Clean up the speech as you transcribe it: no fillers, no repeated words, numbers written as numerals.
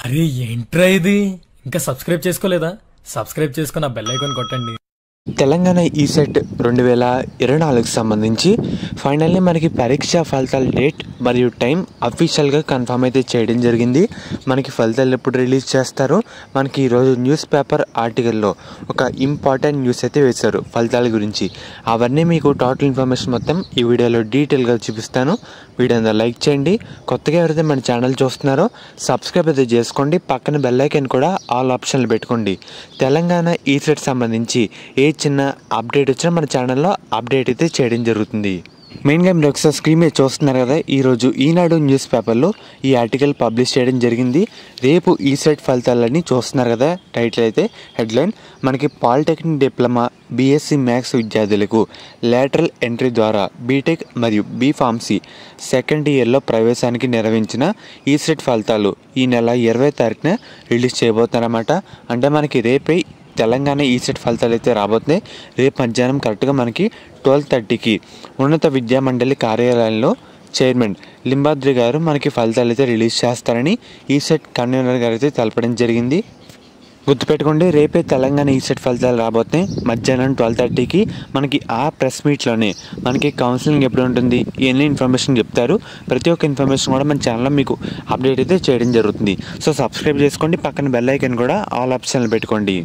అరే ఏంట్రా ఇది? ఇంకా సబ్స్క్రైబ్ చేసుకోలేదా? సబ్స్క్రైబ్ చేసుకుని ఆ బెల్ ఐకాన్ కొట్టండి. తెలంగాణ ఈసెట్ 2024కి సంబంధించి ఫైనల్లీ మనకి పరీక్ష ఫలితాల డేట్ మరియు టైం అఫీషియల్గా కన్ఫర్మ్ అయితే చేయడం జరిగింది. మనకి ఫలితాలు ఎప్పుడు రిలీజ్ చేస్తారో మనకి ఈరోజు న్యూస్ పేపర్ ఆర్టికల్లో ఒక ఇంపార్టెంట్ న్యూస్ అయితే వేశారు ఫలితాల గురించి. అవన్నీ మీకు టోటల్ ఇన్ఫర్మేషన్ మొత్తం ఈ వీడియోలో డీటెయిల్గా చూపిస్తాను. వీడియో లైక్ చేయండి. కొత్తగా ఎవరైతే మన ఛానల్ చూస్తున్నారో సబ్స్క్రైబ్ అయితే చేసుకోండి. పక్కన బెల్ ఐకాన్ కూడా ఆల్ ఆప్షన్లు పెట్టుకోండి. తెలంగాణ ఈసెట్ సంబంధించి ఏ చిన్న అప్డేట్ వచ్చినా మన ఛానల్లో అప్డేట్ అయితే చేయడం జరుగుతుంది. మెయిన్గా మీరు ఒకసారి స్క్రీన్ మీద చూస్తున్నారు కదా, ఈరోజు ఈనాడు న్యూస్ పేపర్లో ఈ ఆర్టికల్ పబ్లిష్ చేయడం జరిగింది. రేపు ఈసెట్ ఫలితాలని చూస్తున్నారు కదా, టైటిల్ అయితే హెడ్లైన్ మనకి పాలిటెక్నిక్ డిప్లొమా బీఎస్సీ మ్యాథ్స్ విద్యార్థులకు లేటరల్ ఎంట్రీ ద్వారా బీటెక్ మరియు బీఫార్మసీ సెకండ్ ఇయర్లో ప్రవేశానికి నిర్వహించిన ఈసెట్ ఫలితాలు ఈ నెల 20వ తారీఖున రిలీజ్ చేయబోతున్నారన్నమాట. అంటే మనకి రేపే తెలంగాణ ఈసెట్ ఫలితాలు అయితే రాబోతున్నాయి. రేపు మధ్యాహ్నం కరెక్ట్గా మనకి 12:30కి ఉన్నత విద్యామండలి కార్యాలయంలో చైర్మన్ లింబాద్రి గారు మనకి ఫలితాలు అయితే రిలీజ్ చేస్తారని ఈసెట్ కన్వీనర్ గారు అయితే తెలపడం జరిగింది. గుర్తుపెట్టుకోండి, రేపే తెలంగాణ ఈసెట్ ఫలితాలు రాబోతున్నాయి. మధ్యాహ్నం 12:30కి మనకి ఆ ప్రెస్ మీట్లోనే మనకి కౌన్సిలింగ్ ఎప్పుడు ఉంటుంది ఇవన్నీ ఇన్ఫర్మేషన్ చెప్తారు. ప్రతి ఒక్క ఇన్ఫర్మేషన్ కూడా మన ఛానల్లో మీకు అప్డేట్ అయితే చేయడం జరుగుతుంది. సో సబ్స్క్రైబ్ చేసుకోండి. పక్కన బెల్ ఐకాన్ కూడా ఆల్ ఆప్షన్లు పెట్టుకోండి.